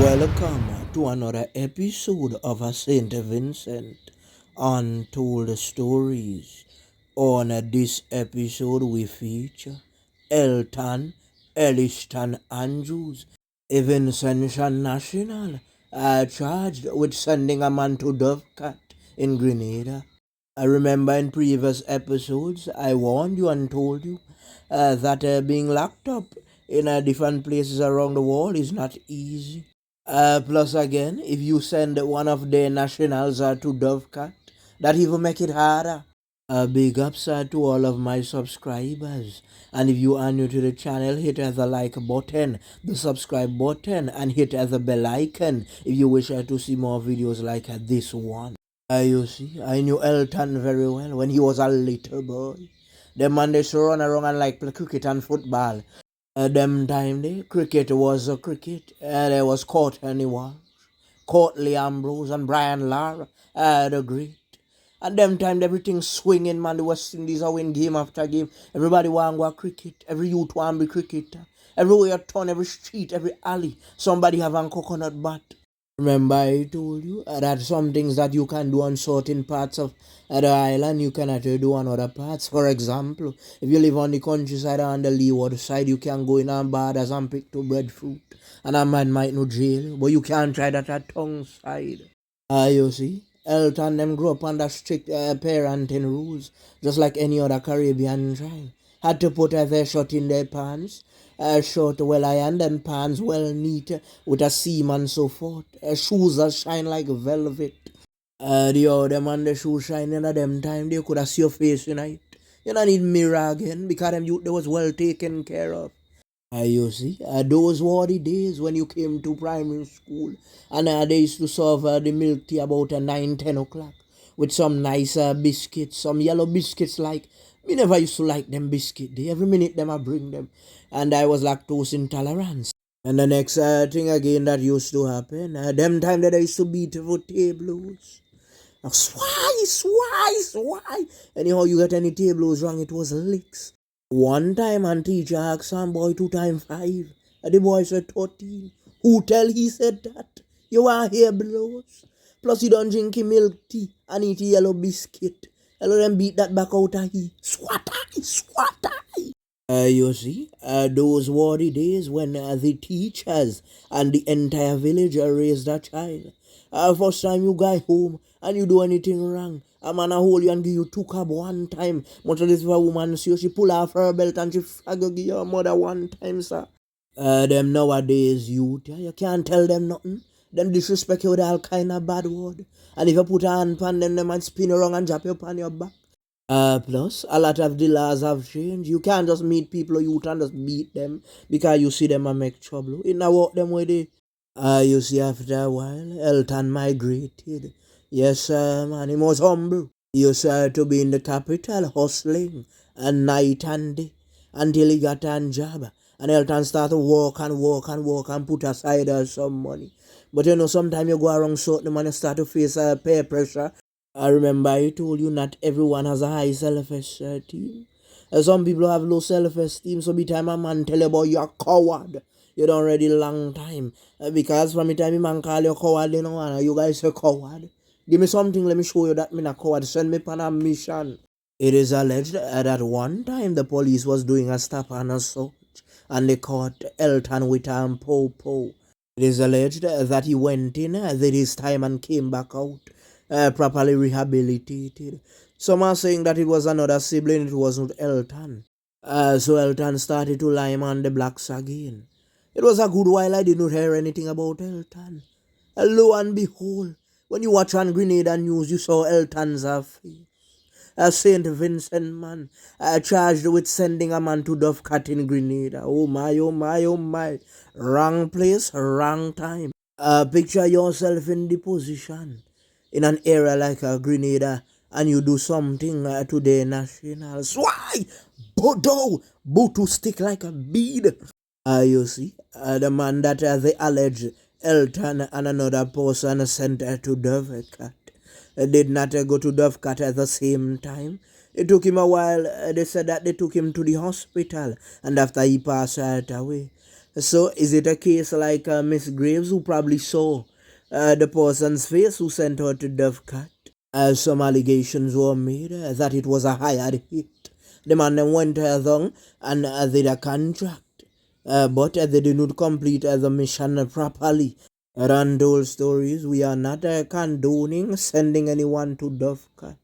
Welcome to another episode of a Saint Vincent Untold Stories. On this episode, we feature Elton Elliston Andrews, a Vincent national, charged with sending a man to Dovecat in Grenada. I remember in previous episodes, I warned you and told you that being locked up in different places around the world is not easy. Plus, again, if you send one of the nationals to Dovecat, that even make it harder. Big ups to all of my subscribers. And if you are new to the channel, hit the like button, the subscribe button, and hit the bell icon if you wish to see more videos like this one. You see, I knew Elton very well when he was a little boy. The man they used to run around and like play cricket and football. Them time day, cricket was a cricket. There was Courtney Walsh, Courtney Ambrose, and Brian Lara, the great. And them time everything swinging, man. The West Indies are win game after game. Everybody want to go cricket. Every youth want to be cricketer. Everywhere you turn, every street, every alley, somebody have a coconut bat. Remember I told you that some things that you can do on certain parts of the island you cannot do on other parts. For example, if you live on the countryside or on the leeward side, you can go in and borders and pick to breadfruit. And a man might no jail, but you can't try that at tongue side. You see, Elton them grew up under strict parenting rules, just like any other Caribbean child. Had to put their shirt in their pants, shirt well ironed and pants well neat with a seam and so forth. Shoes that shine like velvet. The other man the shoes shining at them time they could have see your face tonight. You don't need mirror again because them youth they was well taken care of. You see, those were the days when you came to primary school and they used to serve the milk tea about 9, 10 o'clock with some nice biscuits, some yellow biscuits like, me never used to like them biscuit. They every minute them I bring them and I was lactose intolerant. And the next thing again that used to happen, them time that I used to beat for tables. Why? Anyhow, you get any tables wrong, it was licks. One time, and teacher asked some boy 2 times 5. And the boy said 13. Who tell he said that? You want hair blows? Plus, you don't drink milk tea and eat yellow biscuit. Hello, them beat that back out of he. Swat. You see, those were the days when the teachers and the entire village raised a child. First time you go home and you do anything wrong, a man a hold you and give you 2 cab one time. Much of this if a woman see you, she pull off her belt and she flag give your mother one time, sir. Them nowadays youth, you can't tell them nothing. Them disrespect you with all kind of bad word. And if you put a hand on them, them might spin around and drop you upon your back. Plus, a lot of the laws have changed. You can't just meet people you can just beat them because you see them and make trouble. It not work them way they. You see after a while, Elton migrated. Yes, man, he was humble. He used to be in the capital hustling and night and day until he got a job. And Elton started to work and put aside some money. But you know, sometimes you go around certain man, you start to face peer pressure. I remember I told you not everyone has a high self-esteem. Some people have low self-esteem, so by the time a man tell you about you're a coward, you don't ready long time. Because from the time a man call you coward, you know, and you guys say coward. Give me something, let me show you that me not coward. Send me on a mission. It is alleged that one time the police was doing a stop and a search, and they caught Elton with a po. It is alleged that he went in, did his time and came back out properly rehabilitated. Some are saying that it was another sibling, it wasn't Elton. So Elton started to lime on the blacks again. It was a good while I didn't hear anything about Elton. Lo and behold, when you watch on Grenada news, you saw Elton's face. Saint Vincent man, charged with sending a man to Dovecat in Grenada. Oh my. Wrong place, wrong time. Picture yourself in the position in an area like a Grenada and you do something to the nationals. Why? Bodo! Butu stick like a bead. You see, the man that they allege Elton and another person sent to Dovecat did not go to Dovecat at the same time. It took him a while. They said that they took him to the hospital and after he passed out away. So is it a case like Miss Graves, who probably saw the person's face who sent her to Dovecat? Some allegations were made that it was a hired hit. The man then went along and did a contract, but they did not complete the mission properly. Untold stories, we are not condoning sending anyone to Dovecat.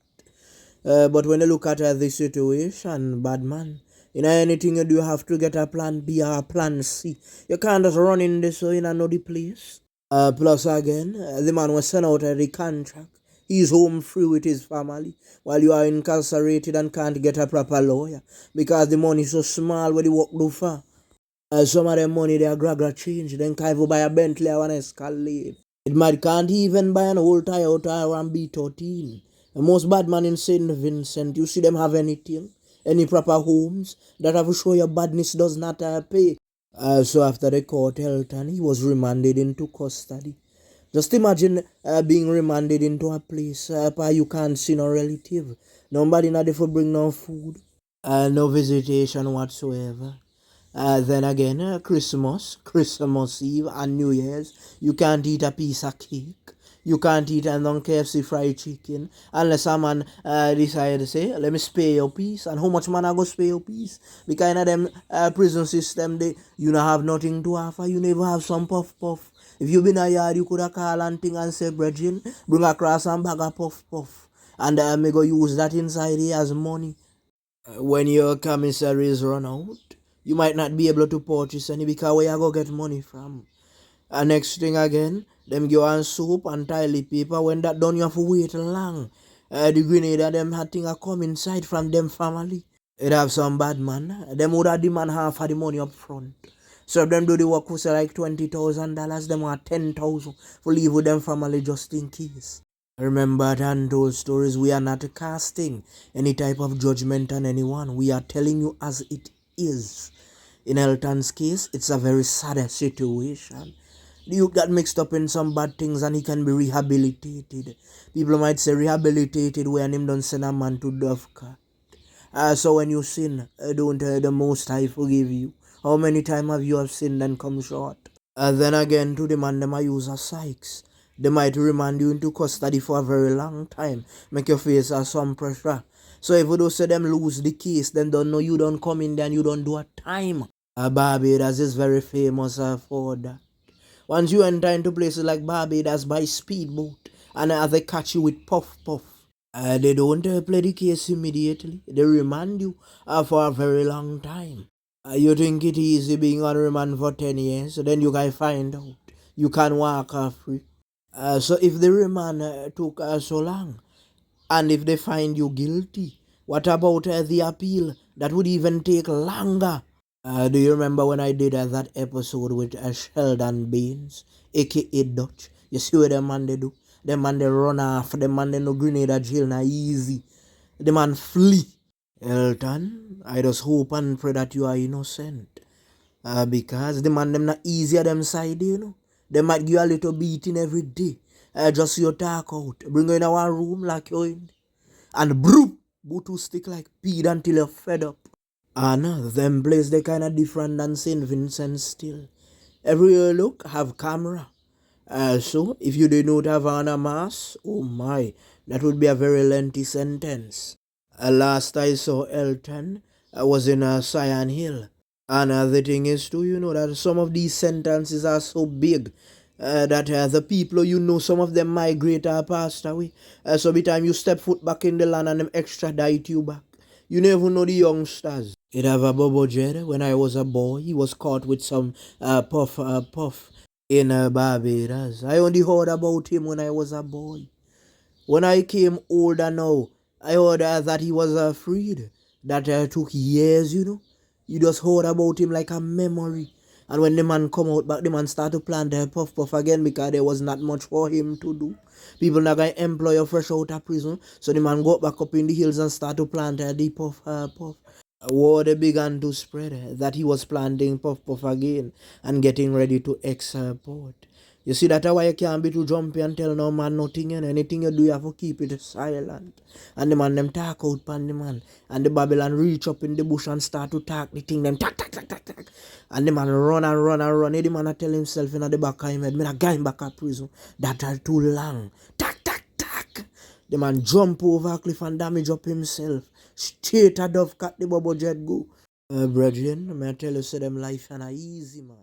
But when you look at the situation, bad man, in anything you do, you have to get a plan B or a plan C. You can't just run in this way in another place. Plus again, the man was sent out of the contract. He's home free with his family while you are incarcerated and can't get a proper lawyer because the money is so small where the work do for. Some of them money they are grab change. Then can't even buy a Bentley or an Escalade. It might can't even buy an old Toyota and B13. The most bad man in St. Vincent, you see them have anything? Any proper homes? That have to show your badness does not pay. So after the court held and he was remanded into custody. Just imagine being remanded into a place where you can't see no relative. Nobody not there for bring no food. No visitation whatsoever. Then again, Christmas Eve and New Year's, you can't eat a piece of cake. You can't eat a non KFC fried chicken unless a man decide to say, let me spare your piece. And how much man I go spare your piece? Because in them prison system, you don't have nothing to offer. You never have some puff puff. If you been a yard, you could have call and thing and say, brethren, bring across some bag of puff puff. And me go use that inside here as money. When your commissaries run out, you might not be able to purchase any because where you go get money from. And next thing again, them give on soap and toilet paper. When that done, you have to wait long. The Grenada, them had thing a come inside from them family. It have some bad man. Them would have demand half of the money up front. So if them do the work for say like $20,000, them want 10,000 for leave with them family just in case. Remember that untold stories, we are not casting any type of judgment on anyone. We are telling you as it is. In Elton's case, it's a very sad situation. The youth got mixed up in some bad things and he can be rehabilitated. People might say rehabilitated when him don't send a man to Dovecat. So when you sin, don't the Most High forgive you. How many times have you have sinned and come short? Then again, to the man, them a use as Sykes. They might remand you into custody for a very long time. Make your face some pressure. So if you don't say them lose the case, then don't know you don't come in there and you don't do a time. Barbados is very famous for that. Once you enter into places like Barbados by speedboat and they catch you with puff puff, they don't play the case immediately. They remand you for a very long time. You think it easy being on remand for 10 years, so then you can find out. You can walk free. So if the remand took so long, and if they find you guilty, what about the appeal? That would even take longer. Do you remember when I did that episode with Sheldon Baines, aka Dutch? You see what the man they do? The man they run off, the man they no Grenada jail na easy. The man flee. Elton, I just hope and pray that you are innocent. Because the man them not easier them side, you know. They might give you a little beating every day. Just you talk out. Bring you in our room like you're in. And broom, boot to stick like peed until you're fed up. And them place they kind of different than St. Vincent still. Everywhere you look have camera. So if you did not have on a mask, oh my, that would be a very lengthy sentence. Last I saw Elton, I was in Cyan Hill. And the thing is too, you know, that some of these sentences are so big that the people you know, some of them migrate or passed away. So by the time you step foot back in the land and them extradite you back, you never know the youngsters. It have a Bobo Jed. When I was a boy, he was caught with some puff in Barbados. I only heard about him when I was a boy. When I came older now, I heard that he was freed. That took years, you know. You just heard about him like a memory. And when the man come out back, the man start to plant the puff puff again because there was not much for him to do. People not going to employ a fresh out of prison. So the man go back up in the hills and start to plant the puff puff. Word began to spread that he was planting Puff Puff again and getting ready to export. You see that why you can't be too jumpy and tell no man nothing, and anything you do you have to keep it silent. And the man them talk out pan the man. And the Babylon reach up in the bush and start to talk the thing them tack tack tack tack tack. And the man run and run and run. The man a tell himself in the back of him head, me not going back to prison. That are too long. Tack tack tack. The man jump over a cliff and damage up himself. Straight a dove cut the bubble jet go. Brethren, may I tell you, say them life and a easy man.